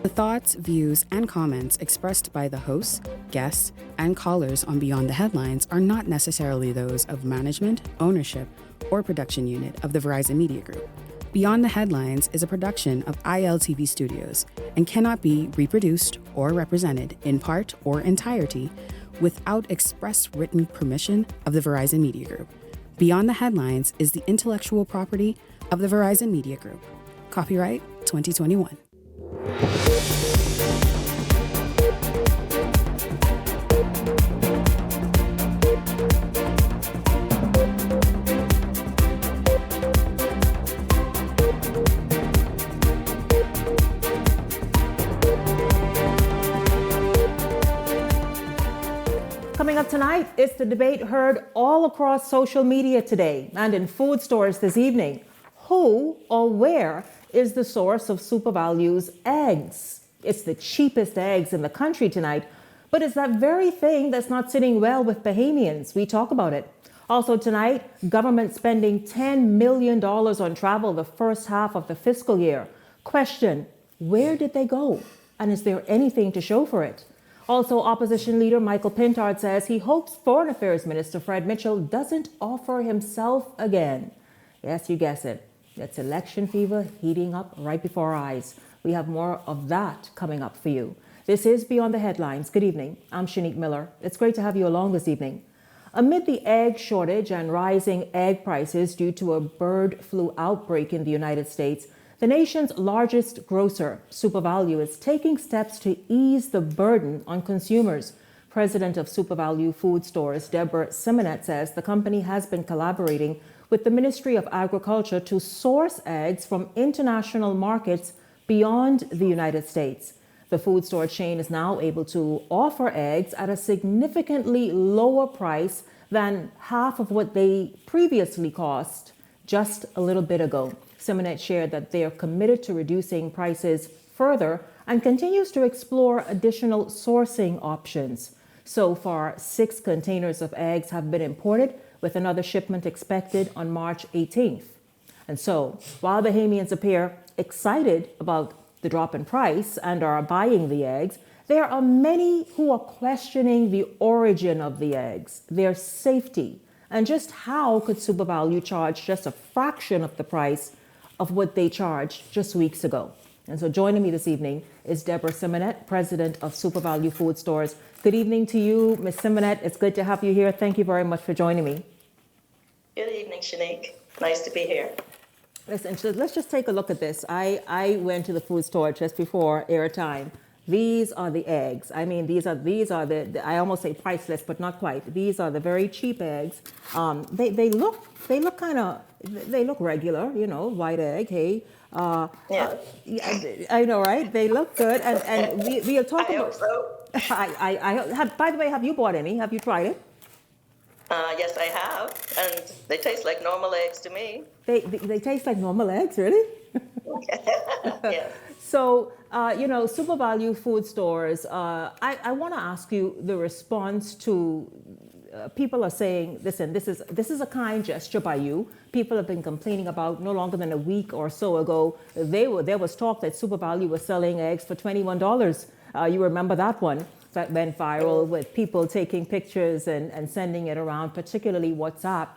The thoughts, views, and comments expressed by the hosts, guests, and callers on Beyond the Headlines are not necessarily those of management, ownership, or production unit of the Verizon Media Group. Beyond the Headlines is a production of ILTV Studios and cannot be reproduced or represented in part or entirety without express written permission of the Verizon Media Group. Beyond the Headlines is the intellectual property of the Verizon Media Group. Copyright 2021. Coming up tonight, it's the debate heard all across social media today and in food stores this evening. Who or where is the source of SuperValu's eggs? It's the cheapest eggs in the country tonight, but it's that very thing that's not sitting well with Bahamians. We talk about it. Also tonight, government spending $10 million on travel the first half of the fiscal year. Question, where did they go? And is there anything to show for it? Also, opposition leader Michael Pintard says he hopes Foreign Affairs Minister Fred Mitchell doesn't offer himself again. Yes, you guess it. It's election fever heating up right before our eyes. We have more of that coming up for you. This is Beyond the Headlines. Good evening. I'm Shanique Miller. It's great to have you along this evening. Amid the egg shortage and rising egg prices due to a bird flu outbreak in the United States, the nation's largest grocer, SuperValu, is taking steps to ease the burden on consumers. President of SuperValu Food Stores, Deborah Simonet, says the company has been collaborating with the Ministry of Agriculture to source eggs from international markets beyond the United States. The food store chain is now able to offer eggs at a significantly lower price than half of what they previously cost just a little bit ago. Simonet shared that they are committed to reducing prices further and continues to explore additional sourcing options. So far, 6 containers of eggs have been imported, with another shipment expected on March 18th. And so, while Bahamians appear excited about the drop in price and are buying the eggs, there are many who are questioning the origin of the eggs, their safety, and just how could SuperValu charge just a fraction of the price of what they charged just weeks ago. And so joining me this evening is Deborah Simonet, president of SuperValu Food Stores. Good evening to you, Ms. Simonet. It's good to have you here. Thank you very much for joining me. Good evening, Shanique. Nice to be here. Listen, so let's just take a look at this. I went to the food store just before airtime. These are the eggs. I mean, these are the I almost say priceless, but not quite. These are the very cheap eggs. They look regular, you know, white egg. Hey, I know, right? They look good, and we'll talk about. Hope so. I have. By the way, have you bought any? Have you tried it? Yes, I have, and they taste like normal eggs to me. They taste like normal eggs, really? Yes. So, SuperValu Food Stores, I want to ask you the response to people are saying, listen, this is a kind gesture by you. People have been complaining about no longer than a week or so ago. There was talk that SuperValu was selling eggs for $21. You remember that one that went viral with people taking pictures and sending it around, particularly WhatsApp.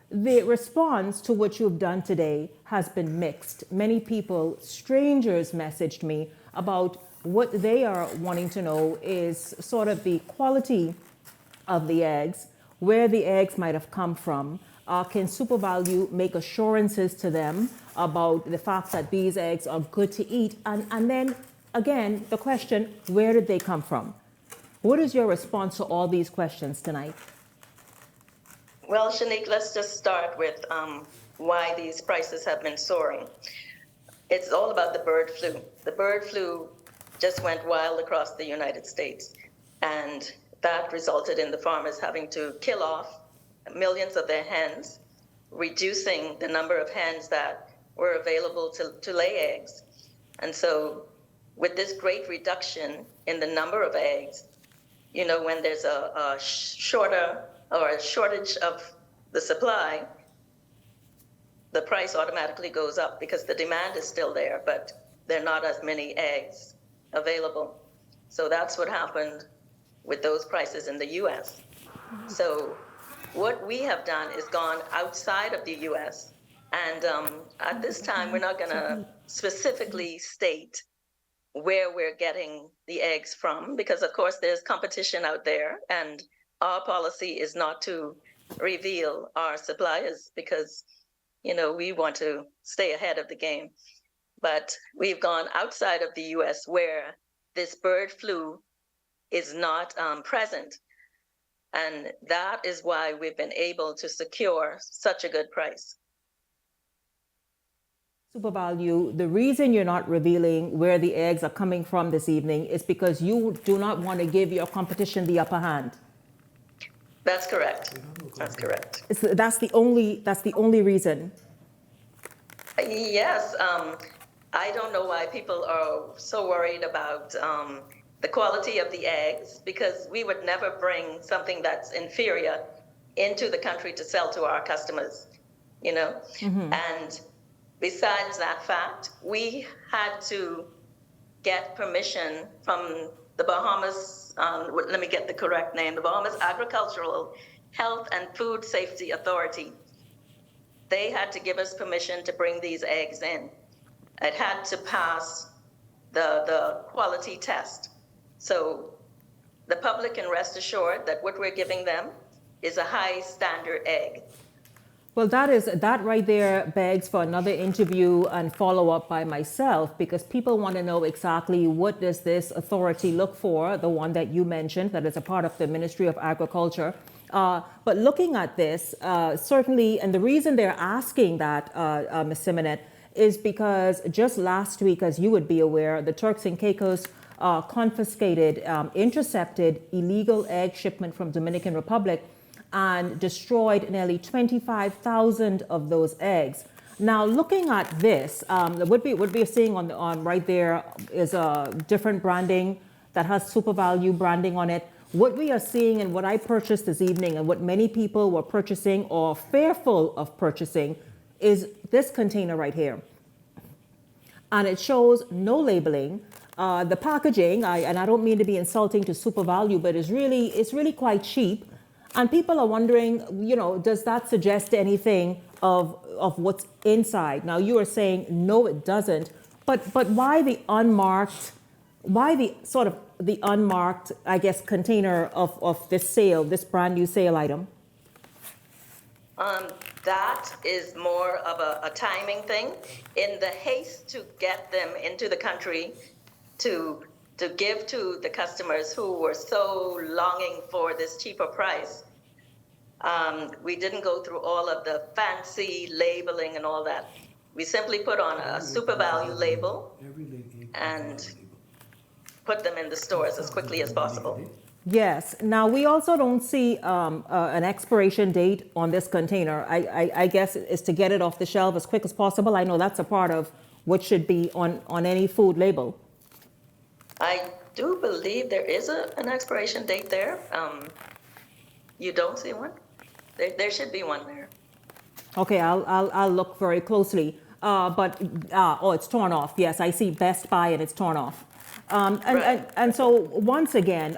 The response to what you've done today has been mixed. Many people, strangers, messaged me about what they are wanting to know is sort of the quality of the eggs, where the eggs might have come from. Can SuperValu make assurances to them about the fact that these eggs are good to eat? And then, again, the question, where did they come from? What is your response to all these questions tonight? Well, Shanique, let's just start with why these prices have been soaring. It's all about the bird flu. The bird flu just went wild across the United States, and that resulted in the farmers having to kill off millions of their hens, reducing the number of hens that were available to lay eggs. And so with this great reduction in the number of eggs, you know, when there's a shortage of the supply, the price automatically goes up because the demand is still there, but there are not as many eggs available. So that's what happened with those prices in the US. So what we have done is gone outside of the US. And at this time, we're not going to specifically state where we're getting the eggs from, because of course there's competition out there, and our policy is not to reveal our suppliers because, you know, we want to stay ahead of the game. But we've gone outside of the US where this bird flu is not present. And that is why we've been able to secure such a good price. SuperValue, the reason you're not revealing where the eggs are coming from this evening is because you do not want to give your competition the upper hand. That's correct. That's correct. That's the only reason. Yes. I don't know why people are so worried about the quality of the eggs, because we would never bring something that's inferior into the country to sell to our customers, you know? Mm-hmm. And besides that fact, we had to get permission from the Bahamas, let me get the correct name, the Bahamas Agricultural Health and Food Safety Authority. They had to give us permission to bring these eggs in. It had to pass the quality test. So the public can rest assured that what we're giving them is a high standard egg. Well, that right there begs for another interview and follow-up by myself, because people want to know exactly what does this authority look for, the one that you mentioned, that is a part of the Ministry of Agriculture. But looking at this, certainly, and the reason they're asking that, Ms. Simonet, is because just last week, as you would be aware, the Turks and Caicos confiscated, intercepted illegal egg shipment from Dominican Republic and destroyed nearly 25,000 of those eggs. Now, looking at this, what we're seeing on right there is a different branding that has SuperValue branding on it. What we are seeing and what I purchased this evening and what many people were purchasing or fearful of purchasing is this container right here. And it shows no labeling. The packaging, and I don't mean to be insulting to SuperValue, but it's really quite cheap. And people are wondering, you know, does that suggest anything of what's inside? Now, you are saying, no, it doesn't. But why the unmarked, I guess, container of this brand new sale item? That is more of a timing thing. In the haste to get them into the country to give to the customers who were so longing for this cheaper price, we didn't go through all of the fancy labeling and all that. We simply put on a SuperValue label and put them in the stores as quickly as possible. Yes. Now, we also don't see an expiration date on this container. I guess is to get it off the shelf as quick as possible. I know that's a part of what should be on any food label. I do believe there is an expiration date there. You don't see one? There should be one there. Okay, I'll look very closely. It's torn off. Yes, I see Best Buy and it's torn off. And so once again,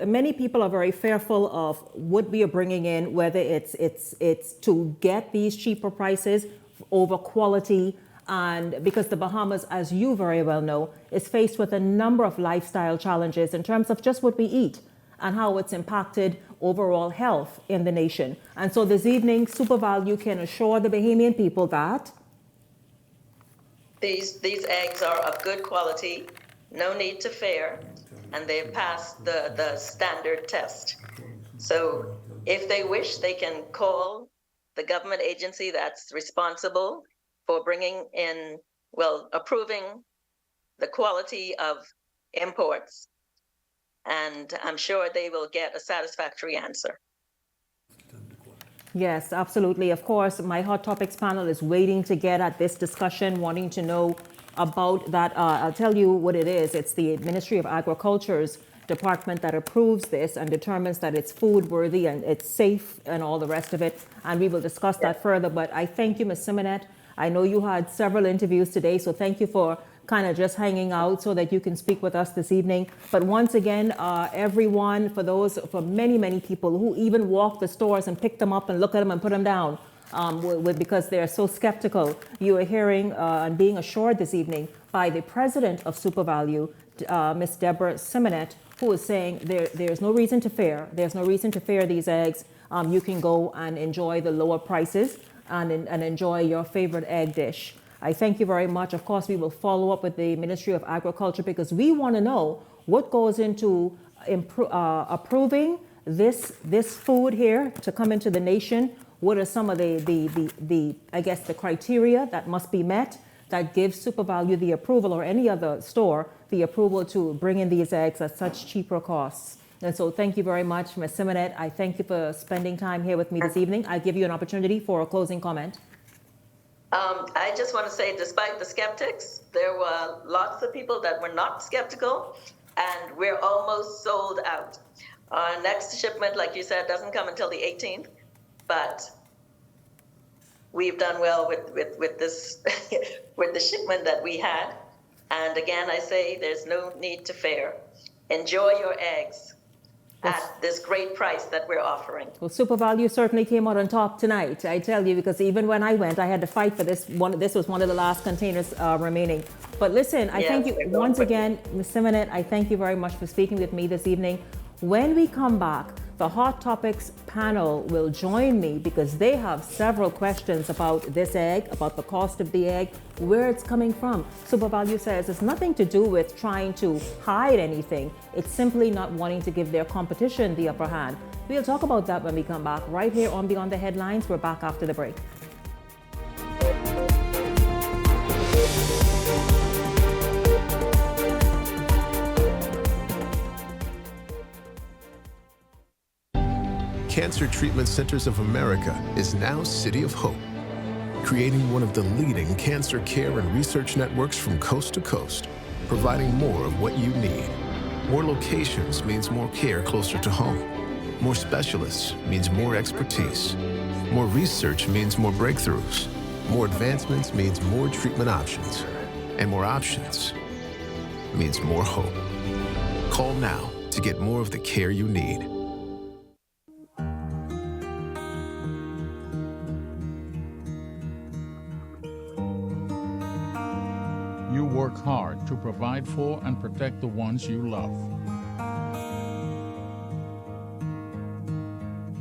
many people are very fearful of what we are bringing in, whether it's to get these cheaper prices over quality. And because the Bahamas, as you very well know, is faced with a number of lifestyle challenges in terms of just what we eat and how it's impacted overall health in the nation. And so this evening, SuperValue can assure the Bahamian people that these eggs are of good quality, no need to fear, and they've passed the standard test. So if they wish, they can call the government agency that's responsible for bringing in, approving the quality of imports. And I'm sure they will get a satisfactory answer. Yes, absolutely. Of course, my Hot Topics panel is waiting to get at this discussion, wanting to know about that. I'll tell you what it is. It's the Ministry of Agriculture's department that approves this and determines that it's food worthy and it's safe and all the rest of it. And we will discuss that further. But I thank you, Ms. Simonet. I know you had several interviews today, so thank you for kind of just hanging out so that you can speak with us this evening. But once again, everyone, for many people who even walk the stores and pick them up and look at them and put them down because they're so skeptical, you are hearing and being assured this evening by the president of SuperValue, Ms. Deborah Simonet, who is saying there's no reason to fear. There's no reason to fear these eggs. You can go and enjoy the lower prices and enjoy your favorite egg dish. I thank you very much. Of course, we will follow up with the Ministry of Agriculture because we want to know what goes into approving this food here to come into the nation. What are some of the I guess the criteria that must be met that gives SuperValue the approval, or any other store the approval to bring in these eggs at such cheaper costs? And so thank you very much, Ms. Simonet. I thank you for spending time here with me this evening. I'll give you an opportunity for a closing comment. I just want to say, despite the skeptics, there were lots of people that were not skeptical, and we're almost sold out. Our next shipment, like you said, doesn't come until the 18th, but we've done well with this with the shipment that we had. And again, I say there's no need to fear. Enjoy your eggs at this great price that we're offering. Well, SuperValue certainly came out on top tonight, I tell you, because even when I went, I had to fight for this one. This was one of the last containers remaining. But listen, I thank you once again, Ms. Simonet. I thank you very much for speaking with me this evening. When we come back, the Hot Topics panel will join me because they have several questions about this egg, about the cost of the egg, where it's coming from. SuperValue says it's nothing to do with trying to hide anything. It's simply not wanting to give their competition the upper hand. We'll talk about that when we come back right here on Beyond the Headlines. We're back after the break. Cancer Treatment Centers of America is now City of Hope, creating one of the leading cancer care and research networks from coast to coast, providing more of what you need. More locations means more care closer to home. More specialists means more expertise. More research means more breakthroughs. More advancements means more treatment options. And more options means more hope. Call now to get more of the care you need. You work hard to provide for and protect the ones you love.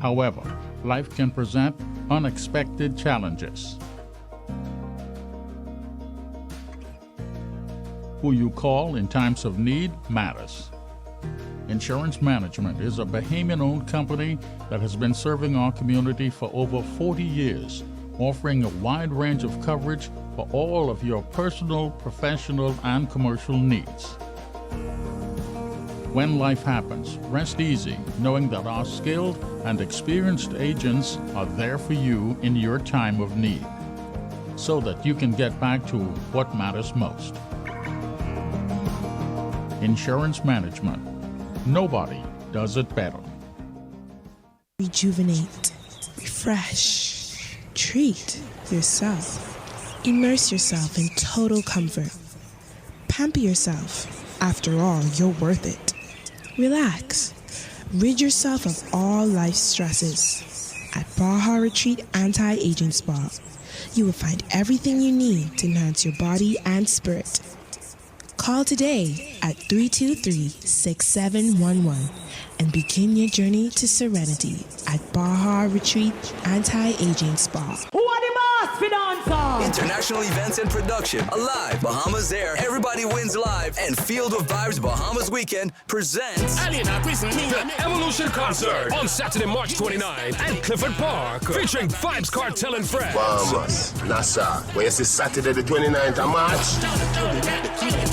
However, life can present unexpected challenges. Who you call in times of need matters. Insurance Management is a Bahamian-owned company that has been serving our community for over 40 years, offering a wide range of coverage for all of your personal, professional, and commercial needs. When life happens, rest easy knowing that our skilled and experienced agents are there for you in your time of need, so that you can get back to what matters most. Insurance Management. Nobody does it better. Rejuvenate, refresh, treat yourself. Immerse yourself in total comfort. Pamper yourself. After all, you're worth it. Relax. Rid yourself of all life's stresses. At Baja Retreat Anti-Aging Spa, you will find everything you need to enhance your body and spirit. Call today at 323-6711 and begin your journey to serenity at Baja Retreat Anti-Aging Spa. Who are the boss for dancer? International events and production. Alive, Bahamas Air, Everybody Wins Live, and Field of Vibes Bahamas Weekend presents the Evolution Concert on Saturday, March 29th at Clifford Park, featuring Vibes Cartel and Friends. Bahamas, Nassau, where is this Saturday the 29th of March?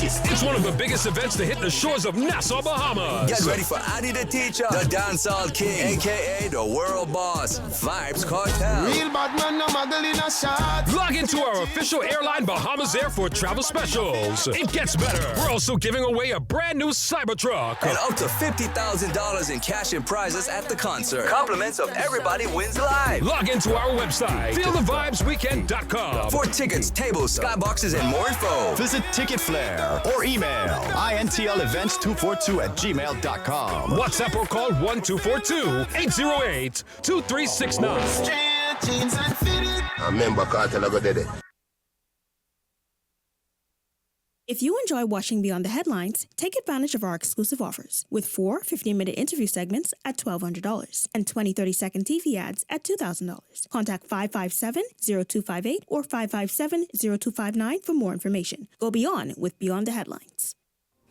It's one of the biggest events to hit the shores of Nassau, Bahamas. Get ready for Addy the Teacher, the Dancehall King, a.k.a. the World Boss, Vibes Cartel. Real bad man, no muggle in a shot. Log into our official airline Bahamas Air for travel specials. It gets better. We're also giving away a brand new Cybertruck. And up to $50,000 in cash and prizes at the concert. Compliments of Everybody Wins Live. Log into our website, feelthevibesweekend.com. For tickets, tables, skyboxes, and more info. Visit Ticket Flair or email intlevents242@gmail.com. WhatsApp or call 1242-808-2369. Straight jeans and fitted. I remember Cartel I got it. If you enjoy watching Beyond the Headlines, take advantage of our exclusive offers with 4 15-minute interview segments at $1,200 and 20 30-second TV ads at $2,000. Contact 557-0258 or 557-0259 for more information. Go beyond with Beyond the Headlines.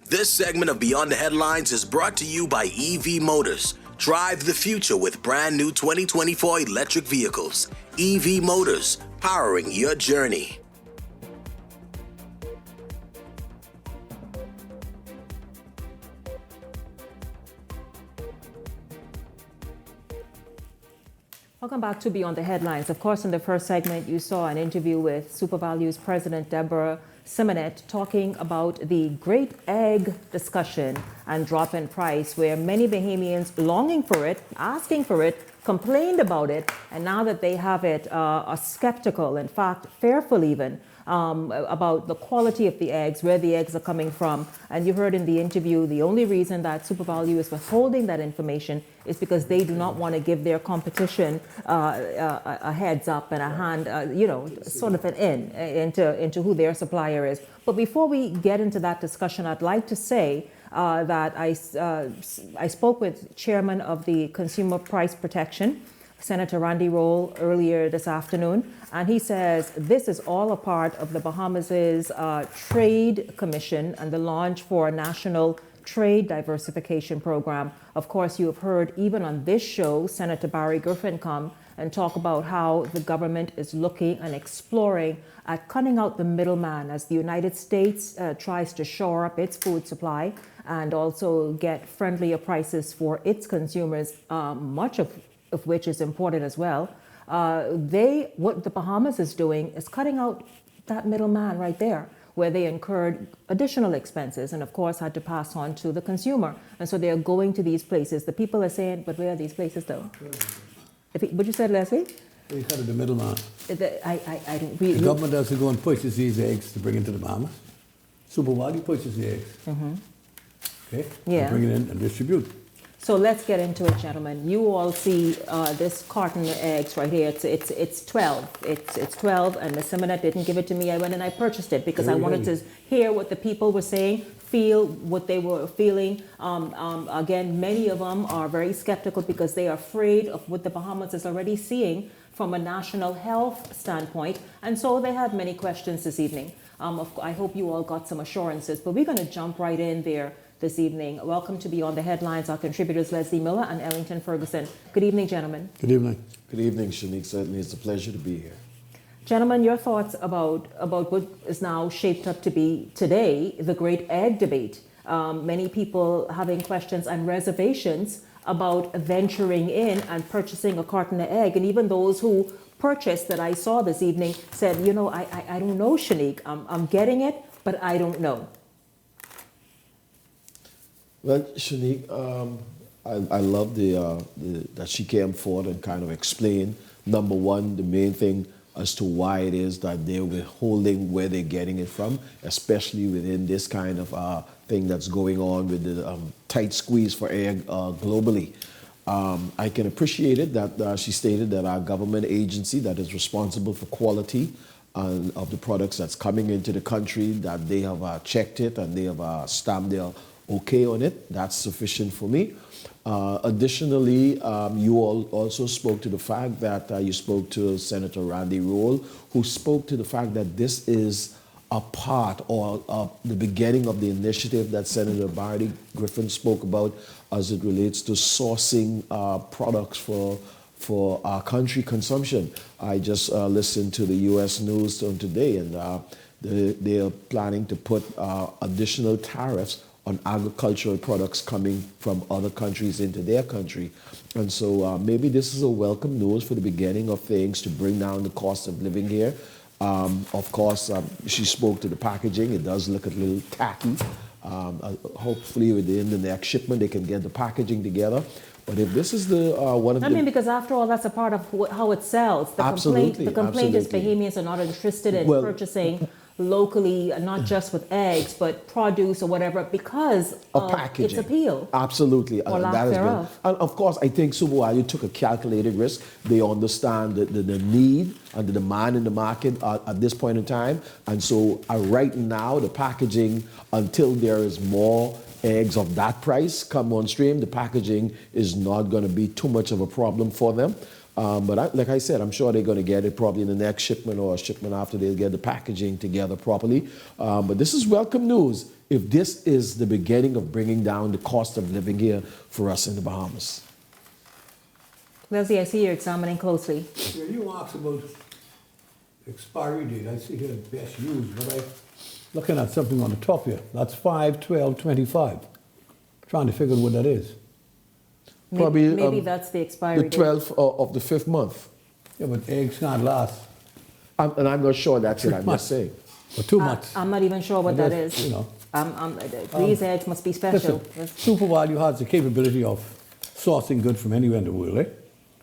This segment of Beyond the Headlines is brought to you by EV Motors. Drive the future with brand new 2024 electric vehicles. EV Motors, powering your journey. Welcome back to Beyond the Headlines. Of course, in the first segment, you saw an interview with SuperValue's President Deborah Simonet talking about the great egg discussion and drop in price, where many Bahamians longing for it, asking for it, complained about it, and now that they have it, are skeptical, in fact, fearful even, about the quality of the eggs, where the eggs are coming from. And you heard in the interview, the only reason that SuperValue is withholding that information is because they do not want to give their competition a heads up and a hand, sort of an into who their supplier is. But before we get into that discussion, I'd like to say that I spoke with Chairman of the Consumer Price Protection, Senator Randy Roll, earlier this afternoon, and he says this is all a part of the Bahamas' Trade Commission and the launch for a national trade diversification program. Of course, you have heard even on this show, Senator Barry Griffin come and talk about how the government is looking and exploring at cutting out the middleman as the United States tries to shore up its food supply and also get friendlier prices for its consumers, much of which is important as well. What the Bahamas is doing is cutting out that middleman right there, where they incurred additional expenses and of course had to pass on to the consumer. And so they're going to these places. The people are saying, but where are these places though? What you said, Leslie? They cut out the middleman. I don't really. The government has to go and purchase these eggs to bring into the Bahamas. SuperValue purchases the eggs. Mm-hmm. Okay? Yeah. And bring it in and distribute. So let's get into it, gentlemen. You all see this carton of eggs right here. It's 12. It's 12, and Ms. Simonet didn't give it to me. I went and I purchased it because I wanted to hear what the people were saying, feel what they were feeling. Again, many of them are very skeptical because they are afraid of what the Bahamas is already seeing from a national health standpoint. And so they had many questions this evening. I hope you all got some assurances, but we're going to jump right in there this evening. Welcome to Beyond the Headlines, our contributors Leslie Miller and Ellington Ferguson. Good evening, gentlemen. Good evening. Good evening, Shanique. Certainly it's a pleasure to be here. Gentlemen, your thoughts about what is now shaped up to be today, the great egg debate. Many people having questions and reservations about venturing in and purchasing a carton of egg. And even those who purchased that I saw this evening said, I don't know, Shanique. I'm getting it, but I don't know. Well, Shanique, I love that she came forward and kind of explained, number one, the main thing as to why it is that they're withholding where they're getting it from, especially within this kind of thing that's going on with the tight squeeze for egg globally. I can appreciate it that she stated that our government agency that is responsible for quality of the products that's coming into the country, that they have checked it and they have stamped their okay on it. That's sufficient for me. Additionally, you all also spoke to the fact that you spoke to Senator Randy Roll, who spoke to the fact that this is a part or the beginning of the initiative that Senator Barry Griffin spoke about as it relates to sourcing products for our country consumption. I just listened to the U.S. news on today, and they are planning to put additional tariffs on agricultural products coming from other countries into their country. And so maybe this is a welcome news for the beginning of things to bring down the cost of living here. Of course, she spoke to the packaging. It does look a little tacky. Hopefully within the next shipment they can get the packaging together. But if this is the one of I mean, because after all, that's a part of how it sells. The complaint is Bahamians are not interested in purchasing locally, not just with eggs, but produce or whatever, because of its appeal. Absolutely. Or lack thereof. And of course, I think Supervalue took a calculated risk. They understand the need and the demand in the market at this point in time. And so right now, the packaging, until there is more eggs of that price come on stream, the packaging is not going to be too much of a problem for them. But like I said, I'm sure they're going to get it probably in the next shipment or a shipment after they get the packaging together properly. But this is welcome news if this is the beginning of bringing down the cost of living here for us in the Bahamas. Leslie, I see you're examining closely. Yeah, you asked about expiry date. I see here best used, but I'm looking at something on the top here. That's 5/12/25. Trying to figure out what that is. Probably maybe that's the expiry date. The 12th of the 5th month. Yeah, but eggs can't last. And I'm not sure that's it, I'm just saying. For 2 months. I'm not even sure what that is. You know. These eggs must be special. Listen, Supervalue has the capability of sourcing goods from anywhere in the world,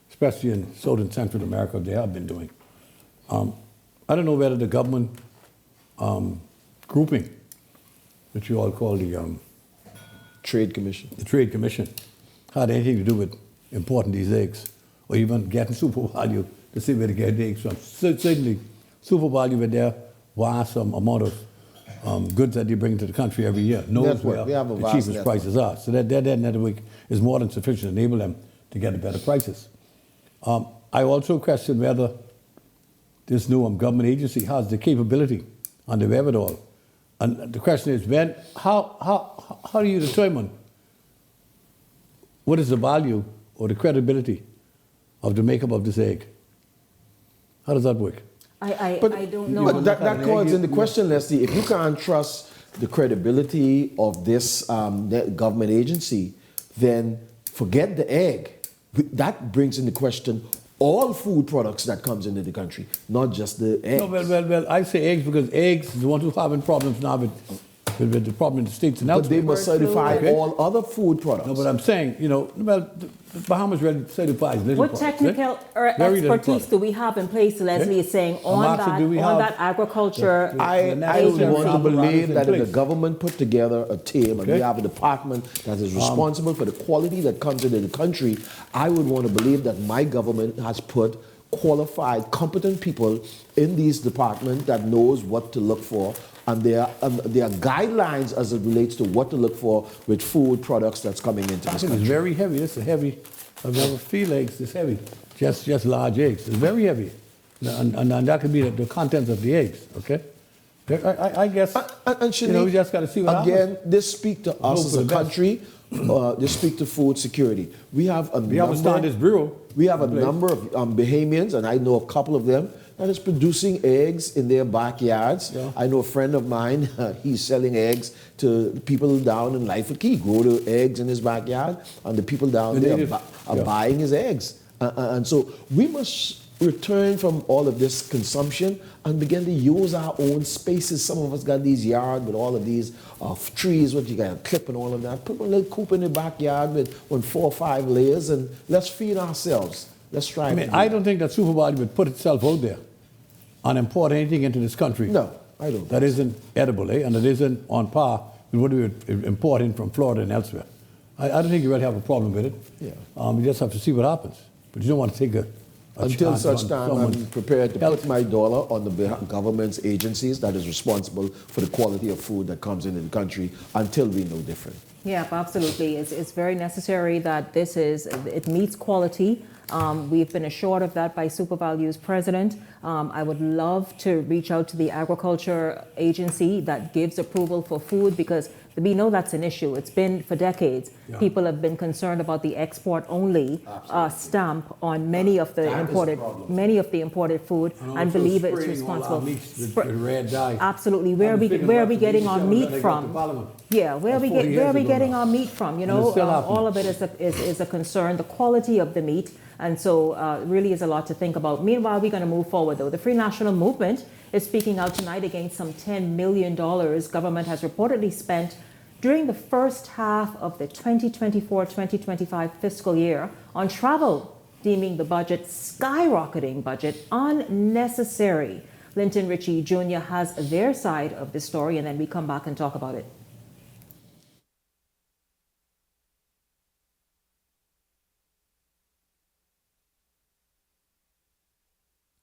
especially in South and Central America, they have been doing. I don't know whether the government grouping, which you all call the Trade Commission. The Trade Commission had anything to do with importing these eggs or even getting Supervalue to see where to get the eggs from. Certainly, Supervalue with their vast amount of goods that they bring to the country every year knows where the cheapest prices are. So their network is more than sufficient to enable them to get the better prices. I also question whether this new government agency has the capability and the wherewithal. And the question is, how do you determine what is the value or the credibility of the makeup of this egg? How does that work? I don't know. But that calls into question, Leslie. If you can't trust the credibility of this government agency, then forget the egg. That brings into question all food products that comes into the country, not just the eggs. No, well, I say eggs because eggs is the one who's having problems now with the problem in the States and elsewhere. But they must certify all other food products. No, but I'm saying, the Bahamas really certifies little products. What technical expertise do we have in place, Leslie is saying, on that agriculture I would want to believe that if the government put together a team and we have a department that is responsible for the quality that comes into the country, I would want to believe that my government has put qualified, competent people in these departments that knows what to look for. And there are guidelines as it relates to what to look for with food products that's coming into this country. It's very heavy. It's heavy. I've never feel eggs this heavy. Just large eggs. It's very heavy. And that could be the contents of the eggs, okay? I guess, and we just got to see what happens. Again, this speak to us as a country. This speak to food security. We have a number of Bahamians, and I know a couple of them, that is producing eggs in their backyards. Yeah. I know a friend of mine, he's selling eggs to people down in Lyford Key. Grow the eggs in his backyard, and the people down there are buying his eggs. And so we must return from all of this consumption and begin to use our own spaces. Some of us got these yards with all of these trees, what you got, a clip and all of that. Put a little coop in the backyard with 4 or 5 layers, and let's feed ourselves. Let's try. I don't think that Supervalue would put itself out there and import anything into this country. No, I don't. That isn't edible, and it isn't on par with what we would import in from Florida and elsewhere. I don't think you really have a problem with it. Yeah. You just have to see what happens. But you don't want to take until such time I'm prepared to put my dollar on the government's agencies that is responsible for the quality of food that comes into the country until we know different. Yeah, absolutely. It's very necessary that it meets quality We've been assured of that by SuperValue's president. I would love to reach out to the agriculture agency that gives approval for food, because we know that's an issue. It's been for decades. Yeah. People have been concerned about the export-only stamp on many of the imported food, and believe it's responsible. With red dye. Absolutely. Where are we getting our meat from? Yeah, where are we getting our meat from? You know, all of it is a concern. The quality of the meat, and so really is a lot to think about. Meanwhile, we're going to move forward, though. The Free National Movement is speaking out tonight against some $10 million government has reportedly spent during the first half of the 2024-2025 fiscal year on travel, deeming the skyrocketing budget unnecessary. Linton Ritchie Jr. has their side of the story, and then we come back and talk about it.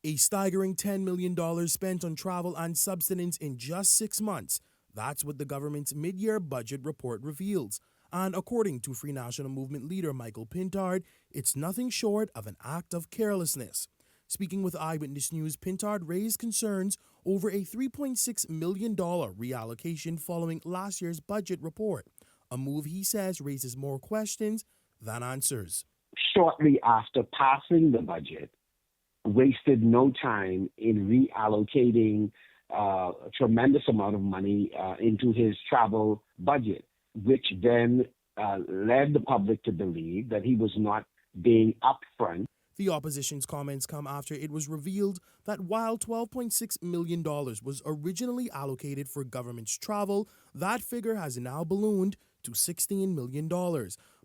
A staggering $10 million spent on travel and subsistence in just 6 months. That's what the government's mid-year budget report reveals. And according to Free National Movement leader Michael Pintard, it's nothing short of an act of carelessness. Speaking with Eyewitness News, Pintard raised concerns over a $3.6 million reallocation following last year's budget report, a move he says raises more questions than answers. Shortly after passing the budget, wasted no time in reallocating a tremendous amount of money into his travel budget, which then led the public to believe that he was not being upfront. The opposition's comments come after it was revealed that while $12.6 million was originally allocated for government's travel, that figure has now ballooned to $16 million.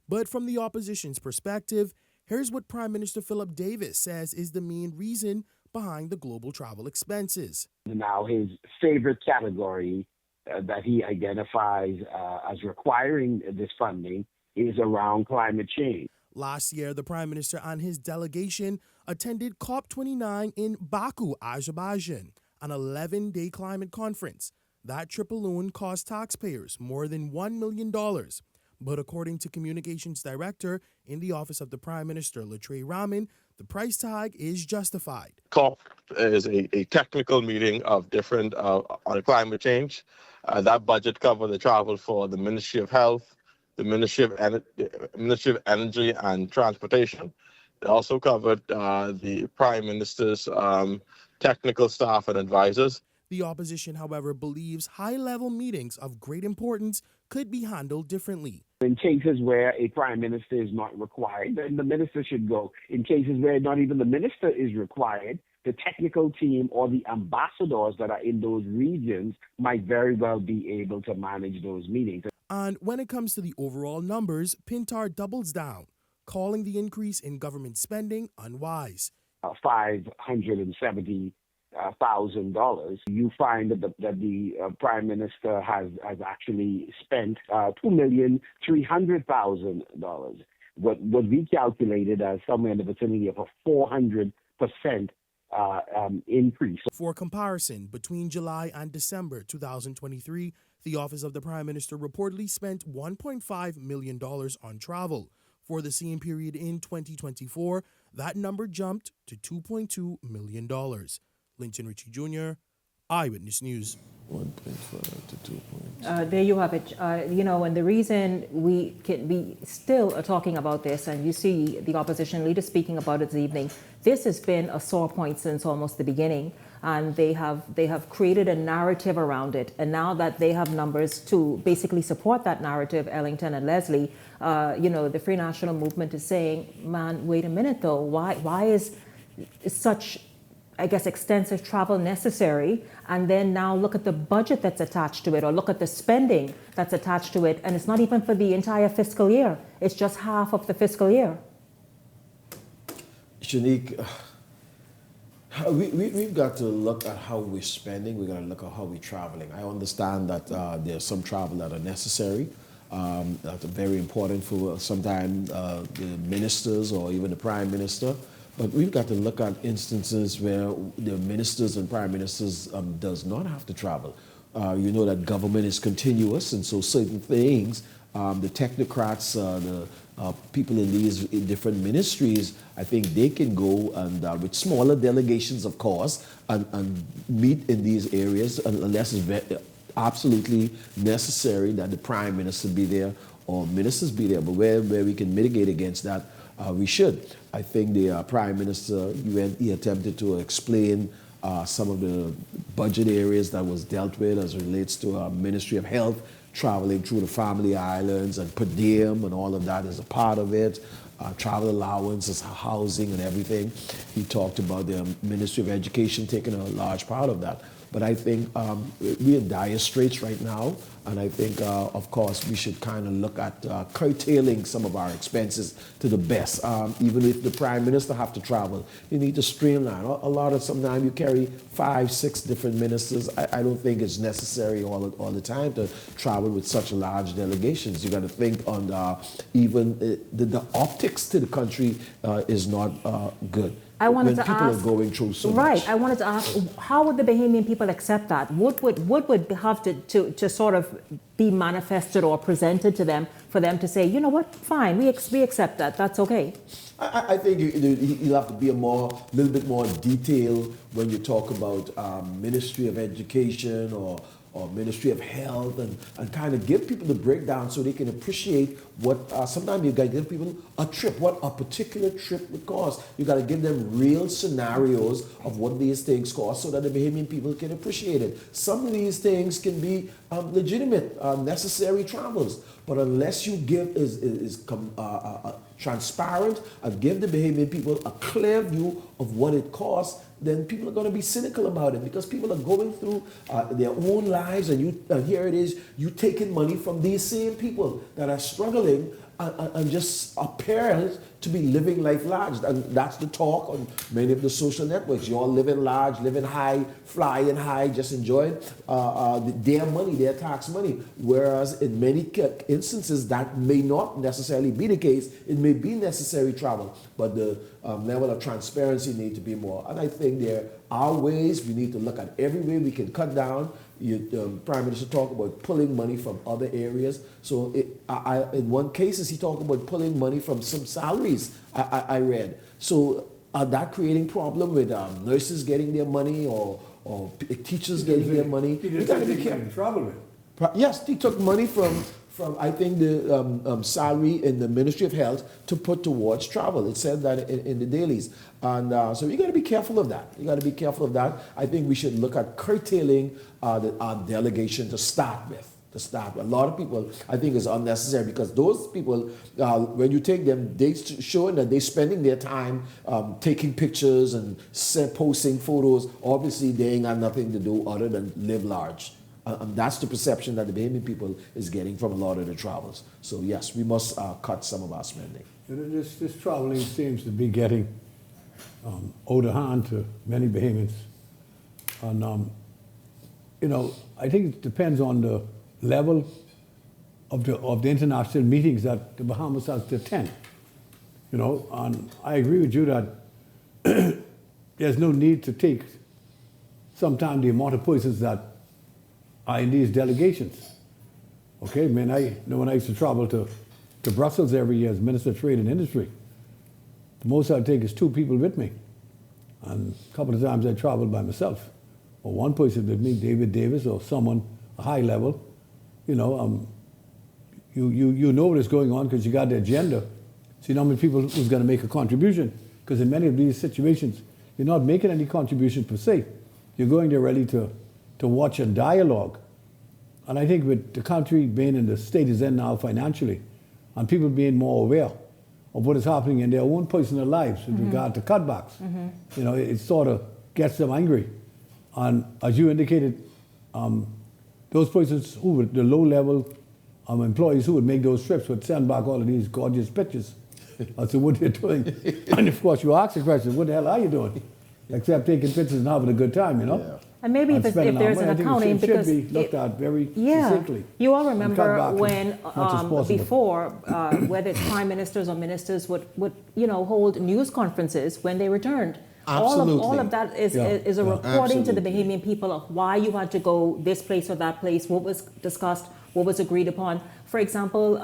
But from the opposition's perspective, here's what Prime Minister Philip Davis says is the main reason behind the global travel expenses. Now, his favorite category that he identifies as requiring this funding is around climate change. Last year, the Prime Minister and his delegation attended COP29 in Baku, Azerbaijan, an 11-day climate conference. That trip alone cost taxpayers more than $1 million. But according to Communications Director in the Office of the Prime Minister, Latre Raman, the price tag is justified. COP is a technical meeting of different on climate change. That budget covered the travel for the Ministry of Health, the Ministry of Energy and Transportation. It also covered the Prime Minister's technical staff and advisors. The opposition, however, believes high-level meetings of great importance could be handled differently. In cases where a prime minister is not required, then the minister should go. In cases where not even the minister is required, the technical team or the ambassadors that are in those regions might very well be able to manage those meetings. And when it comes to the overall numbers, Pintard doubles down, calling the increase in government spending unwise. $570,000. You find that the prime minister has actually spent $2,300,000. What we calculated as somewhere in the vicinity of a 400% increase. For comparison, between July and December 2023, the Office of the Prime Minister reportedly spent $1.5 million on travel. For the same period in 2024, that number jumped to $2.2 million. Linton Ritchie Jr., Eyewitness News. 1.5 to 2. There you have it. And the reason we still are talking about this, and you see the opposition leader speaking about it this evening, this has been a sore point since almost the beginning, and they have created a narrative around it. And now that they have numbers to basically support that narrative, Ellington and Leslie, the Free National Movement is saying, man, wait a minute though, why is such, I guess, extensive travel necessary? And then now look at the budget that's attached to it, or look at the spending that's attached to it, and it's not even for the entire fiscal year. It's just half of the fiscal year. Shanique, we've got to look at how we're spending. We've got to look at how we're traveling. I understand that there's some travel that are necessary, that are very important for sometimes the ministers or even the prime minister. But we've got to look at instances where the ministers and prime ministers does not have to travel. You know that government is continuous, and so certain things, the technocrats, people in these different ministries, I think they can go and with smaller delegations, of course, and meet in these areas unless it's absolutely necessary that the Prime Minister be there or ministers be there. But where we can mitigate against that, we should. I think the Prime Minister, he attempted to explain some of the budget areas that was dealt with as it relates to Ministry of Health, traveling through the family islands and per diem and all of that is a part of it. Travel allowances, housing and everything. He talked about the Ministry of Education taking a large part of that. But I think we're in dire straits right now, and I think, of course, we should kind of look at curtailing some of our expenses to the best. Even if the Prime Minister have to travel, you need to streamline. A lot of sometimes you carry 5, 6 different ministers. I don't think it's necessary all the time to travel with such large delegations. You got to think on even the optics to the country is not good. I wanted when to people ask, are going through so right, much. I wanted to ask, how would the Bahamian people accept that? What would have to sort of be manifested or presented to them for them to say, you know what, fine, we accept that, that's okay? I think you'll have to be a little bit more detailed when you talk about Ministry of Education or Ministry of Health and kind of give people the breakdown so they can appreciate what, sometimes you got to give people a trip, what a particular trip would cost. You got to give them real scenarios of what these things cost so that the Bahamian people can appreciate it. Some of these things can be legitimate, necessary travels, but unless you give transparent and give the Bahamian people a clear view of what it costs, then people are going to be cynical about it because people are going through their own lives, and here it is, you taking money from these same people that are struggling and just appear to be living life large. And that's the talk on many of the social networks. You're all living large, living high, flying high, just enjoying their money, their tax money. Whereas in many instances, that may not necessarily be the case. It may be necessary travel, but the level of transparency need to be more. And I think there are ways we need to look at every way we can cut down. Prime Minister talked about pulling money from other areas. So in one case, he talked about pulling money from some salaries I read. So are that creating problem with nurses getting their money or teachers getting their money? You got to be careful. Yes, he took money from I think the salary in the Ministry of Health to put towards travel. It said that in the dailies. And so you got to be careful of that. You got to be careful of that. I think we should look at curtailing our delegation to start with. A lot of people, I think, is unnecessary because those people, when you take them, they showing that they're spending their time taking pictures and posting photos. Obviously, they ain't got nothing to do other than live large. That's the perception that the Bahamian people is getting from a lot of the travels. So yes, we must cut some of our spending. This traveling seems to be getting out of hand to many Bahamians. And, I think it depends on the level of the international meetings that the Bahamas has to attend. And I agree with you that there's no need to take sometimes the amount of persons that are in these delegations. Okay, man, when I used to travel to Brussels every year as Minister of Trade and Industry, the most I'd take is 2 people with me. And a couple of times I traveled by myself. Or one person with me, David Davis, or someone a high level. You know what is going on because you got the agenda. So you know how many people who's going to make a contribution. Because in many of these situations, you're not making any contribution per se. You're going there really to watch a dialogue. And I think with the country being in the state it's in now financially, and people being more aware of what is happening in their own personal lives with regard to cutbacks, it sort of gets them angry. And as you indicated, those persons who would, the low-level employees who would make those trips would send back all of these gorgeous pictures. I said, what are you doing? And of course, you ask the question, what the hell are you doing? Except taking pictures and having a good time, Yeah. And maybe if there's an accounting, because it should be looked at very succinctly. You all remember when before, whether it's prime ministers or ministers would hold news conferences when they returned. Absolutely. All of that is a reporting to the Bahamian people of why you had to go this place or that place, what was discussed, what was agreed upon. For example,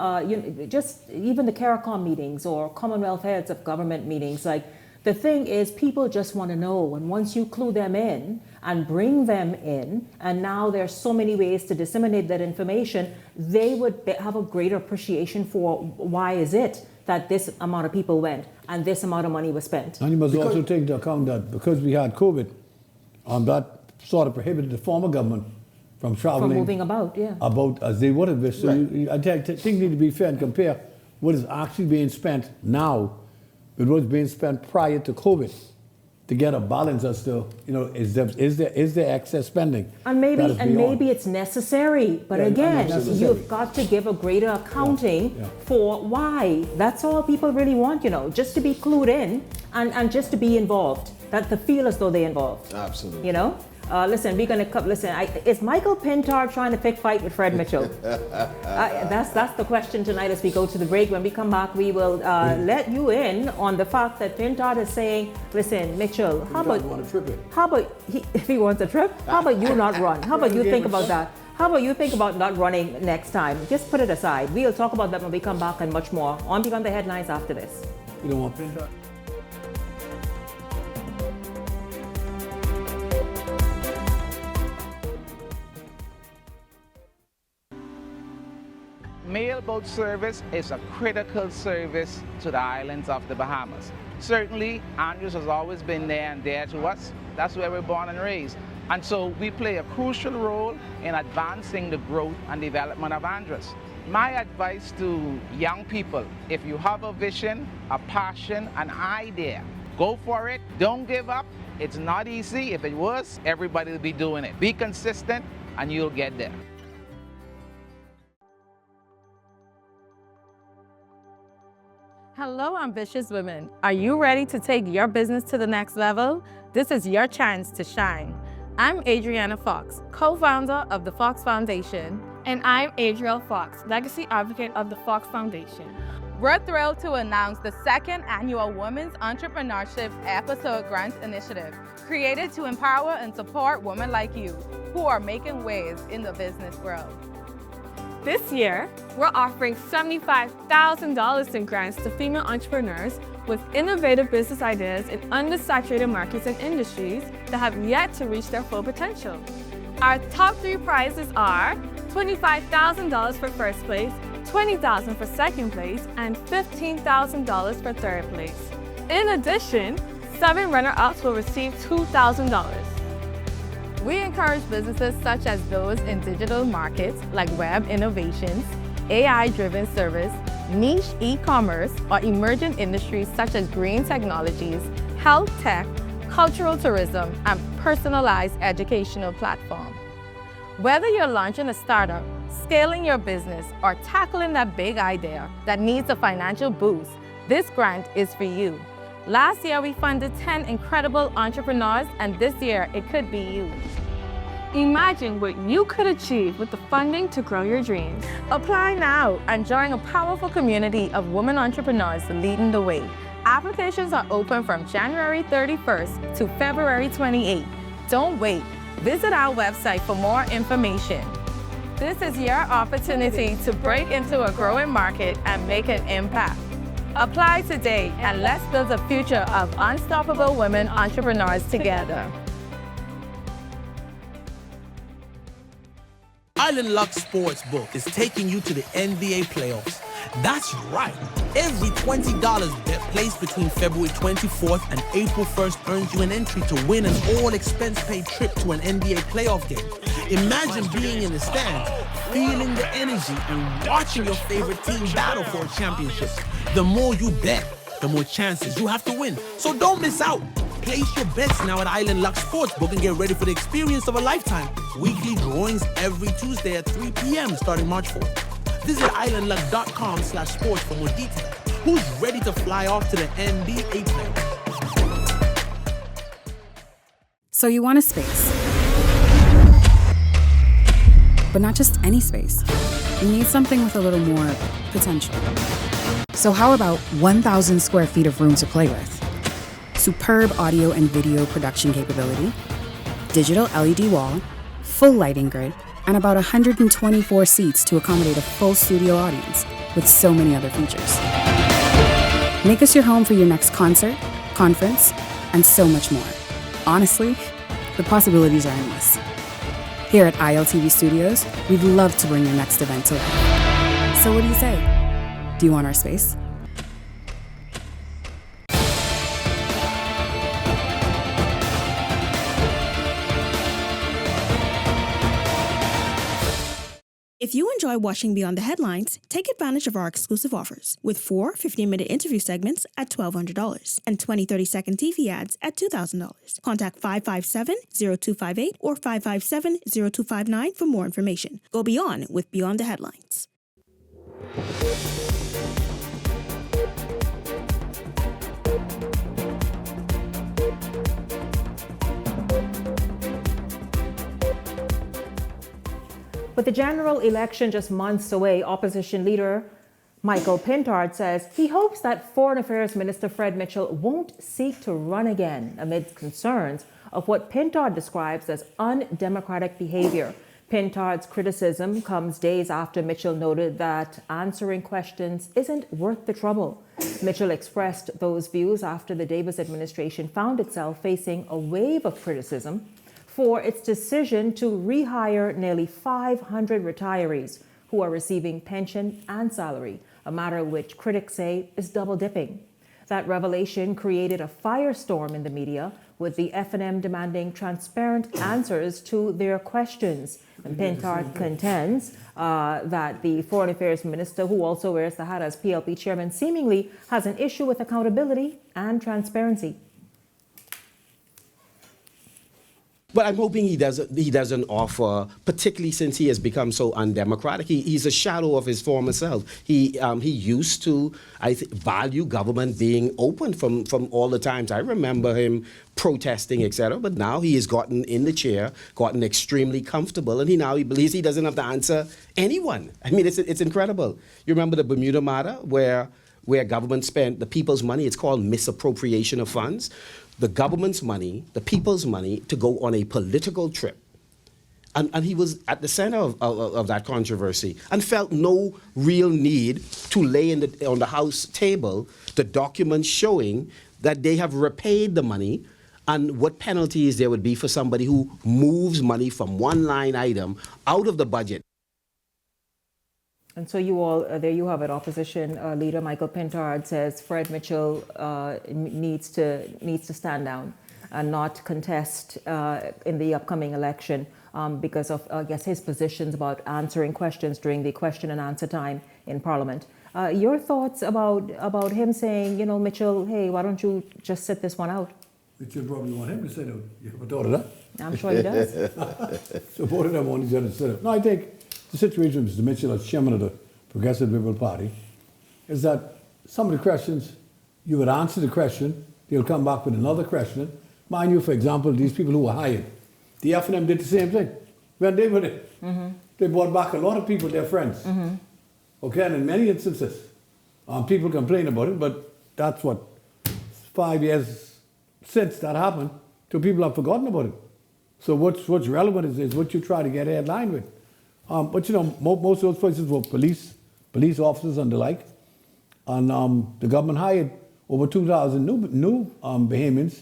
just even the CARICOM meetings or Commonwealth Heads of Government meetings, like the thing is people just want to know, and once you clue them in and bring them in, and now there's so many ways to disseminate that information, they would have a greater appreciation for why is it that this amount of people went and this amount of money was spent. And you must also take into account that because we had COVID, that sort of prohibited the former government from traveling. From moving about, yeah. About as they would have wished. So I think need to be fair and compare what is actually being spent now with what's being spent prior to COVID to get a balance as to, is there excess spending? And maybe it's necessary, but again, you've got to give a greater accounting for why. That's all people really want, just to be clued in and just to be involved, that to feel as though they're involved. Absolutely. Listen, we're going to listen. Is Michael Pintard trying to pick fight with Fred Mitchell? That's the question tonight as we go to the break. When we come back, we will let you in on the fact that Pintard is saying, "Listen, Mitchell, how about if he wants a trip? How about you not run? How about you think about that? How about you think about not running next time? Just put it aside. We'll talk about that when we come back and much more on Beyond the Headlines after this." You don't want Pintard? Mailboat service is a critical service to the islands of the Bahamas. Certainly, Andrews has always been there and dear to us. That's where we're born and raised. And so we play a crucial role in advancing the growth and development of Andrews. My advice to young people, if you have a vision, a passion, an idea, go for it. Don't give up. It's not easy. If it was, everybody would be doing it. Be consistent and you'll get there. Hello, ambitious women. Are you ready to take your business to the next level? This is your chance to shine. I'm Adriana Fox, co-founder of the Fox Foundation. And I'm Adriel Fox, legacy advocate of the Fox Foundation. We're thrilled to announce the second annual Women's Entrepreneurship Episode Grants Initiative, created to empower and support women like you who are making waves in the business world. This year, we're offering $75,000 in grants to female entrepreneurs with innovative business ideas in undersaturated markets and industries that have yet to reach their full potential. Our top 3 prizes are $25,000 for first place, $20,000 for second place, and $15,000 for third place. In addition, 7 runner-ups will receive $2,000. We encourage businesses such as those in digital markets like web innovations, AI-driven service, niche e-commerce, or emerging industries such as green technologies, health tech, cultural tourism, and personalized educational platform. Whether you're launching a startup, scaling your business, or tackling that big idea that needs a financial boost, this grant is for you. Last year, we funded 10 incredible entrepreneurs, and this year, it could be you. Imagine what you could achieve with the funding to grow your dreams. Apply now and join a powerful community of women entrepreneurs leading the way. Applications are open from January 31st to February 28th. Don't wait. Visit our website for more information. This is your opportunity to break into a growing market and make an impact. Apply today and let's build a future of unstoppable women entrepreneurs together. Island Luck Sportsbook is taking you to the NBA playoffs. That's right. Every $20 bet placed between February 24th and April 1st earns you an entry to win an all-expense-paid trip to an NBA playoff game. Imagine being in the stands, feeling the energy, and watching your favorite team battle for a championship. The more you bet, the more chances you have to win. So don't miss out. Place your bets now at Island Luck Sportsbook and get ready for the experience of a lifetime. Weekly drawings every Tuesday at 3 p.m. starting March 4th. Visit islandluck.com/sports for more details. Who's ready to fly off to the NBA playoffs? So you want a space. But not just any space. You need something with a little more potential. So how about 1,000 square feet of room to play with? Superb audio and video production capability, digital LED wall, full lighting grid, and about 124 seats to accommodate a full studio audience, with so many other features. Make us your home for your next concert, conference, and so much more. Honestly, the possibilities are endless. Here at ILTV Studios, we'd love to bring your next event to life. So what do you say? Do you want our space? If you enjoy watching Beyond the Headlines, take advantage of our exclusive offers with 4 15-minute interview segments at $1,200 and 20 30-second TV ads at $2,000. Contact 557-0258 or 557-0259 for more information. Go beyond with Beyond the Headlines. With the general election just months away, opposition leader Michael Pintard says he hopes that Foreign Affairs Minister Fred Mitchell won't seek to run again amid concerns of what Pintard describes as undemocratic behavior. Pintard's criticism comes days after Mitchell noted that answering questions isn't worth the trouble. Mitchell expressed those views after the Davis administration found itself facing a wave of criticism for its decision to rehire nearly 500 retirees who are receiving pension and salary, a matter which critics say is double dipping. That revelation created a firestorm in the media, with the F&M demanding transparent answers to their questions. And Pintard contends that the Foreign Affairs Minister, who also wears the hat as PLP chairman, seemingly has an issue with accountability and transparency. But I'm hoping he doesn't offer, particularly since he has become so undemocratic. He's a shadow of his former self. He used to, value government being open from all the times. I remember him protesting, etc. But now he has gotten in the chair, gotten extremely comfortable, and he believes he doesn't have to answer anyone. I mean, it's incredible. You remember the Bermuda matter where government spent the people's money? It's called misappropriation of funds. The government's money, the people's money, to go on a political trip. And he was at the center of that controversy and felt no real need to lay on the House table the documents showing that they have repaid the money and what penalties there would be for somebody who moves money from one line item out of the budget. And so you all, there you have it. Opposition leader Michael Pintard says Fred Mitchell needs to stand down and not contest in the upcoming election because of, I guess, his positions about answering questions during the question and answer time in Parliament. Your thoughts about him saying, Mitchell, hey, why don't you just sit this one out? Mitchell probably want him to sit out. You ever thought of that? I'm sure he does. So both of them want each other to sit out. No, I think the situation with Mr. Mitchell as chairman of the Progressive Liberal Party is that some of the questions, you would answer the question, they'll come back with another question. Mind you, for example, these people who were hired, the F&M did the same thing. When they were there, they brought back a lot of people, their friends. Okay, and in many instances, people complain about it, but that's what, 5 years since that happened, so people have forgotten about it. So what's relevant is what you try to get a headline with. But most of those places were police officers and the like, and the government hired over 2,000 new Bahamians,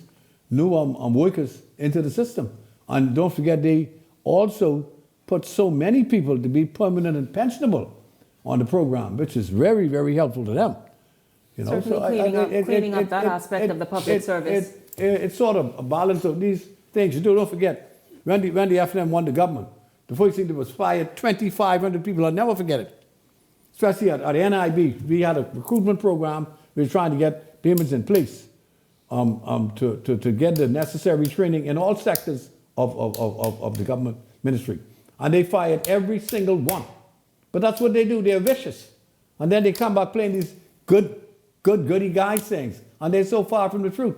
new workers into the system. And don't forget, they also put so many people to be permanent and pensionable on the program, which is very, very helpful to them. Certainly cleaning up that aspect of the public service. It's sort of a balance of these things. Don't forget, when the F&M won the government, the first thing that was fired, 2,500 people. I'll never forget it. Especially at the NIB, we had a recruitment program. We were trying to get payments in place to get the necessary training in all sectors of the government ministry. And they fired every single one. But that's what they do. They're vicious. And then they come back playing these goody guys things. And they're so far from the truth.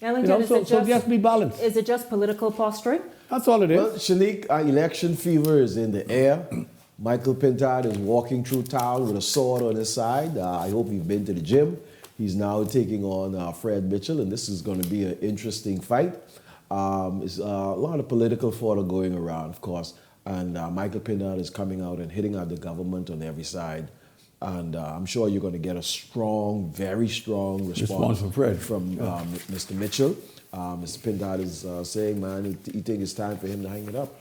Ellington, so just be balanced. Is it just political posturing? That's all it is. Well, Shanique, election fever is in the air. Michael Pintard is walking through town with a sword on his side. I hope you've been to the gym. He's now taking on Fred Mitchell, and this is going to be an interesting fight. There's a lot of political fodder going around, of course. And Michael Pindar is coming out and hitting at the government on every side. And I'm sure you're going to get a strong, very strong response from Fred. From Mr. Mitchell. Mr. Pindar is saying, man, he thinks it's time for him to hang it up.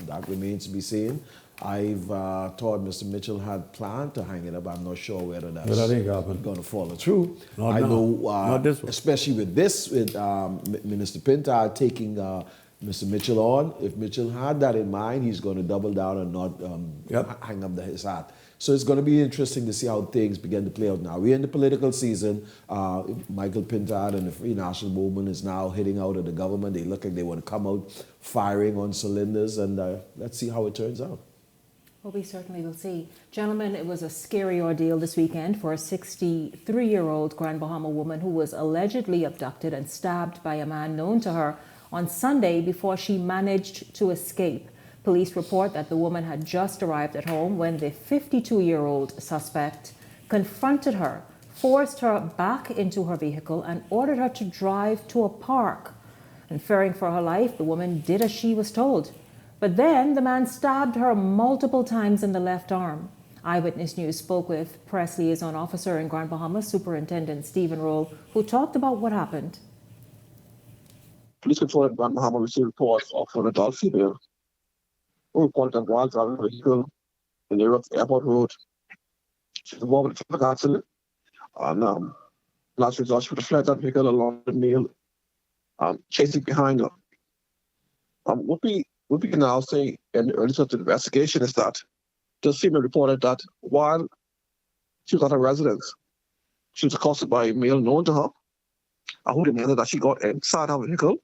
That remains to be seen. I've thought Mr. Mitchell had planned to hang it up. I'm not sure whether that's going to follow through. I know, especially with this, with Minister Pindar taking Mr. Mitchell on, if Mitchell had that in mind, he's going to double down and not hang up his hat. So it's going to be interesting to see how things begin to play out now. We're in the political season. Michael Pintard and the Free National Movement is now hitting out at the government. They look like they want to come out firing on cylinders, and let's see how it turns out. Well, we certainly will see. Gentlemen, it was a scary ordeal this weekend for a 63-year-old Grand Bahama woman who was allegedly abducted and stabbed by a man known to her on Sunday before she managed to escape. Police report that the woman had just arrived at home when the 52-year-old suspect confronted her, forced her back into her vehicle, and ordered her to drive to a park. And fearing for her life, the woman did as she was told. But then the man stabbed her multiple times in the left arm. Eyewitness News spoke with Press Liaison Officer in Grand Bahama, Superintendent Stephen Roll, who talked about what happened. Police control in Grand Bahama received reports of an adult female who reported that while driving a vehicle in the area of Airport Road, she was involved in a traffic accident. And last result, she would have fled that vehicle along the male, chasing behind her. What we can now say in the early stage of the investigation is that this female reported that while she was at her residence, she was accosted by a male known to her, who demanded that she got inside her vehicle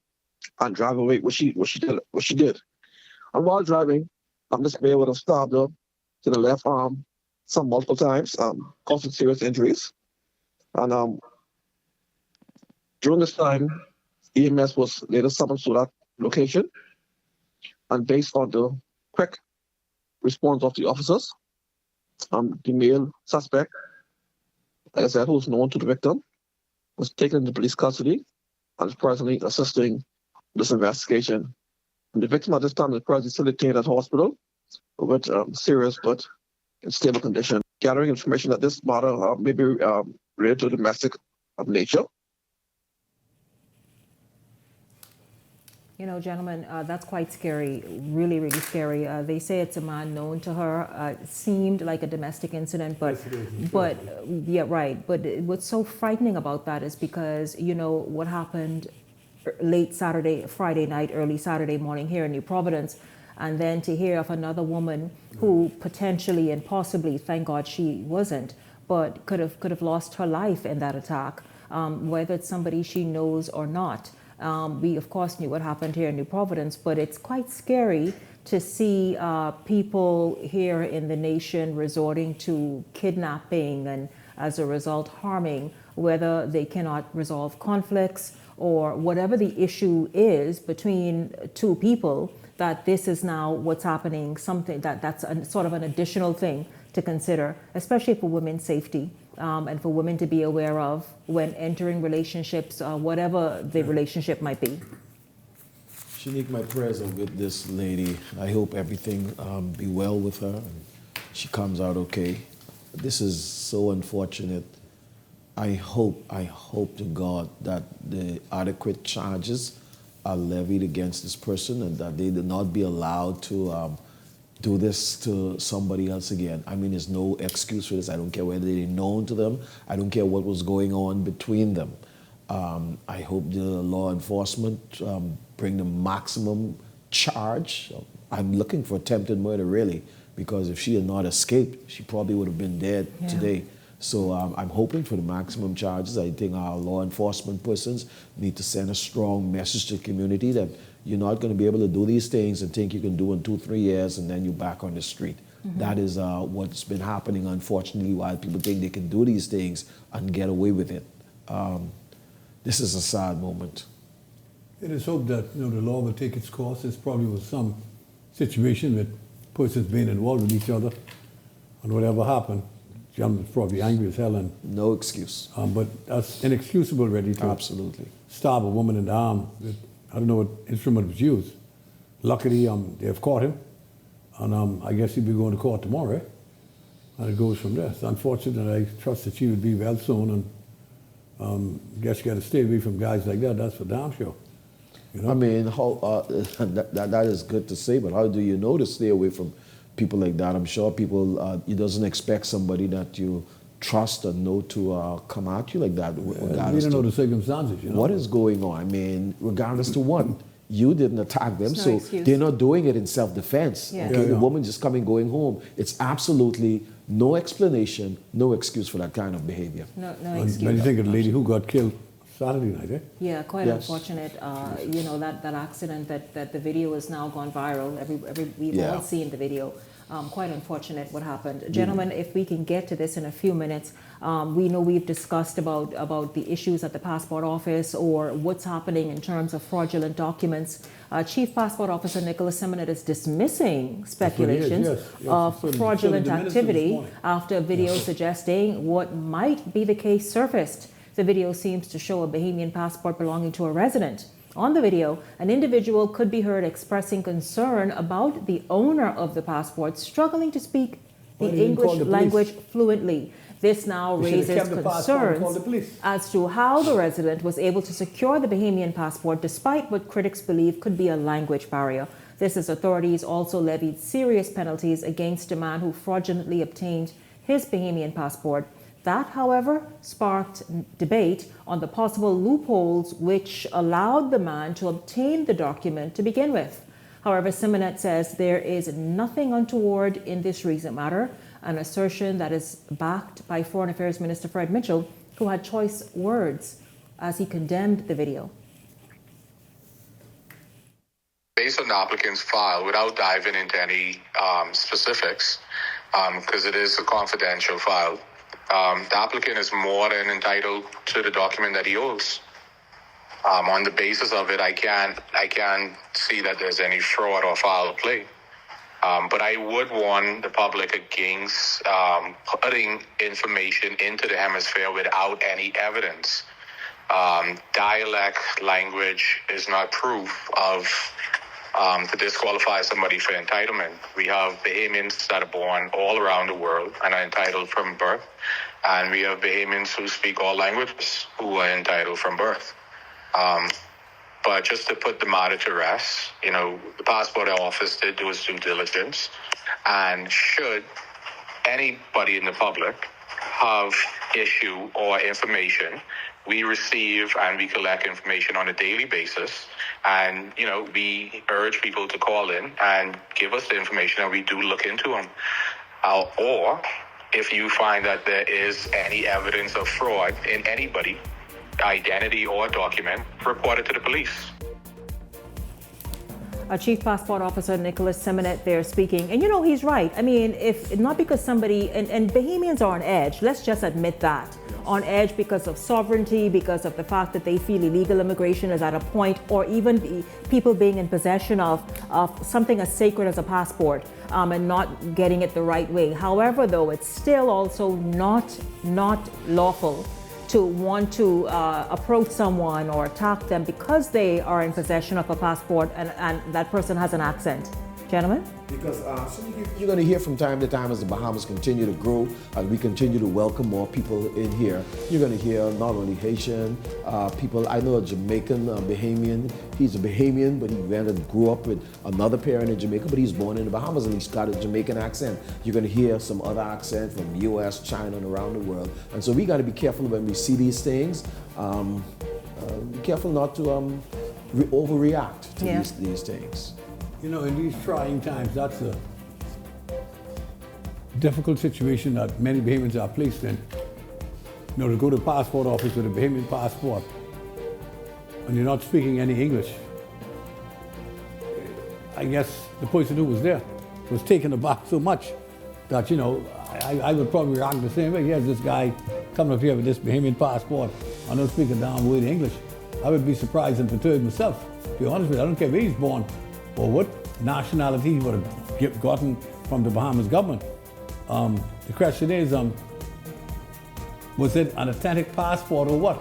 and drive away, which she did. And while driving, this male would have stabbed her to the left arm some multiple times, causing serious injuries. And during this time, EMS was later summoned to that location. And based on the quick response of the officers, the male suspect, like I said, who was known to the victim, was taken into police custody and is presently assisting this investigation. And the victim at this time is presently still detained at hospital with serious but in stable condition. Gathering information that this matter may be related to domestic nature. You know, gentlemen, that's quite scary, really, really scary. They say it's a man known to her. It seemed like a domestic incident, but yeah, right. But what's so frightening about that is because, you know, what happened late Friday night, early Saturday morning here in New Providence, and then to hear of another woman who potentially and possibly, thank God she wasn't, but could have lost her life in that attack, whether it's somebody she knows or not. We, of course, knew what happened here in New Providence, but it's quite scary to see people here in the nation resorting to kidnapping and, as a result, harming, whether they cannot resolve conflicts or whatever the issue is between two people, that this is now what's happening, something that's sort of an additional thing to consider, especially for women's safety. And for women to be aware of when entering relationships, whatever the relationship might be. Shanique, my prayers are with this lady. I hope everything be well with her and she comes out okay. This is so unfortunate. I hope to God that the adequate charges are levied against this person and that they do not be allowed to do this to somebody else again. I mean, there's no excuse for this. I don't care whether they're known to them. I don't care what was going on between them. I hope the law enforcement bring the maximum charge. I'm looking for attempted murder, really, because if she had not escaped, she probably would have been dead today. So I'm hoping for the maximum charges. I think our law enforcement persons need to send a strong message to the community that you're not going to be able to do these things and think you can do in 2-3 years and then you're back on the street. Mm-hmm. That is what's been happening, unfortunately, while people think they can do these things and get away with it. This is a sad moment. It is hoped that the law will take its course. This probably was some situation with persons being involved with each other and whatever happened. The gentleman's probably angry as hell. And no excuse. But that's inexcusable, really, to absolutely stab a woman in the arm with, I don't know what instrument was used. Luckily, they have caught him, And I guess he'll be going to court tomorrow, and it goes from there. It's unfortunate. I trust that she would be well soon, and guess you got to stay away from guys like that. That's for damn sure. You know? I mean, how that is good to say, but how do you know to stay away from people like that? I'm sure people, you doesn't expect somebody that you trust and know to come at you like that. We don't know the circumstances, you know. What is going on? I mean, regardless to what, you didn't attack them, so excuse. they're not doing it in self-defense. Yeah. Okay, the woman just going home. It's absolutely no explanation, no excuse for that kind of behavior. No When excuse. you think of the lady who got killed Saturday night, eh? Yeah, quite Yes. unfortunate. You know, that accident that the video has now gone viral. We've Yeah. all seen the video. Quite unfortunate what happened. Gentlemen, if we can get to this in a few minutes, we know we've discussed about the issues at the passport office or what's happening in terms of fraudulent documents. Chief Passport Officer Nicholas Simonet is dismissing speculations yes. of So fraudulent the minister this activity morning. after a video suggesting what might be the case surfaced. The video seems to show a Bahamian passport belonging to a resident. On the video, an individual could be heard expressing concern about the owner of the passport struggling to speak the Why didn't he call English the police? language fluently. This now He should have raises kept the passport and called the concerns police. as to how the resident was able to secure the Bahamian passport despite what critics believe could be a language barrier. This as authorities also levied serious penalties against a man who fraudulently obtained his Bahamian passport. That, however, sparked debate on the possible loopholes which allowed the man to obtain the document to begin with. However, Simonet says there is nothing untoward in this recent matter, an assertion that is backed by Foreign Affairs Minister Fred Mitchell, who had choice words as he condemned the video. Based on the applicant's file, without diving into any specifics, because it is a confidential file, the applicant is more than entitled to the document that he holds. On the basis of it, I can't see that there's any fraud or foul play. But I would warn the public against putting information into the hemisphere without any evidence. Dialect language is not proof of to disqualify somebody for entitlement. We have Bahamians that are born all around the world and are entitled from birth. And we have Bahamians who speak all languages who are entitled from birth. But just to put the matter to rest, you know, the passport office did do its due diligence. And should anybody in the public have issue or information, we receive and we collect information on a daily basis. And, you know, we urge people to call in and give us the information, and we do look into them. Or if you find that there is any evidence of fraud in anybody, identity or document, report it to the police. Chief Passport Officer Nicholas Simonet there speaking. And you know, he's right. I mean, if not because somebody, and Bahamians are on edge, let's just admit that. On edge because of sovereignty, because of the fact that they feel illegal immigration is at a point, or even the people being in possession of something as sacred as a passport and not getting it the right way. However, though, it's still also not lawful to want to approach someone or attack them because they are in possession of a passport and that person has an accent. Gentlemen? Because you're going to hear from time to time as the Bahamas continue to grow, as we continue to welcome more people in here. You're going to hear not only Haitian people. I know a Jamaican Bahamian. He's a Bahamian, but he went and grew up with another parent in Jamaica, but he's born in the Bahamas and he's got a Jamaican accent. You're going to hear some other accent from U.S., China, and around the world. And so we got to be careful when we see these things. Be careful not to overreact to these things. You know, in these trying times, that's a difficult situation that many Bahamians are placed in. You know, to go to the passport office with a Bahamian passport and you're not speaking any English. I guess the person who was there was taken aback so much that, you know, I would probably react the same way. Here's this guy coming up here with this Bahamian passport. I don't speak a damn word of English. I would be surprised and perturbed myself. To be honest with you, I don't care where he's born or what nationality he would have gotten from the Bahamas government. The question is, was it an authentic passport or what?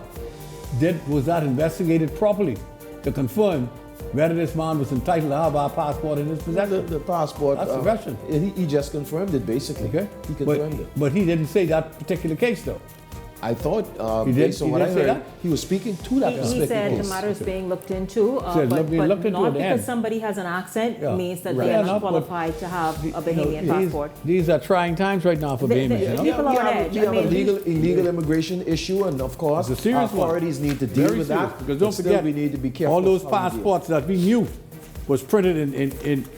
Was that investigated properly to confirm whether this man was entitled to have our passport in his possession. The passport. That's the question. He just confirmed it, basically. Okay. He confirmed it. But he didn't say that particular case, though. I thought, He based on did what I say heard, that? he was speaking to that He specific said case. the matter is being looked into, Said, but being looked into not at the because end. somebody has an accent Yeah. means that Right. they Yeah, are not not, but qualified to have a Bahamian these, passport. These are trying times right now for The- Bahamians. the- You know? people are on edge. We I have a mean, illegal immigration issue, and of course, It's a serious one. authorities need to deal Very with serious, that. because but don't still forget, we need to be careful. all those how we deal. passports that we knew was printed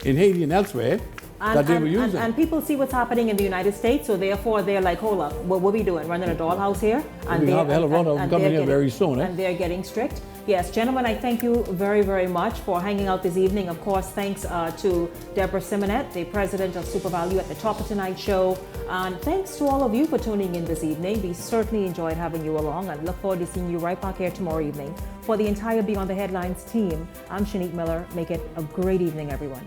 in Haiti and elsewhere that they were using. And people see what's happening in the United States, so therefore they're like, hold up, what are we doing? Running a dollhouse here? We have a hell of a lot of them coming here very soon. And they're getting strict. Yes, gentlemen, I thank you very, very much for hanging out this evening. Of course, thanks to Deborah Simonet, the president of SuperValue at the top of tonight's show. And thanks to all of you for tuning in this evening. We certainly enjoyed having you along and look forward to seeing you right back here tomorrow evening. For the entire Beyond the Headlines team, I'm Shanique Miller. Make it a great evening, everyone.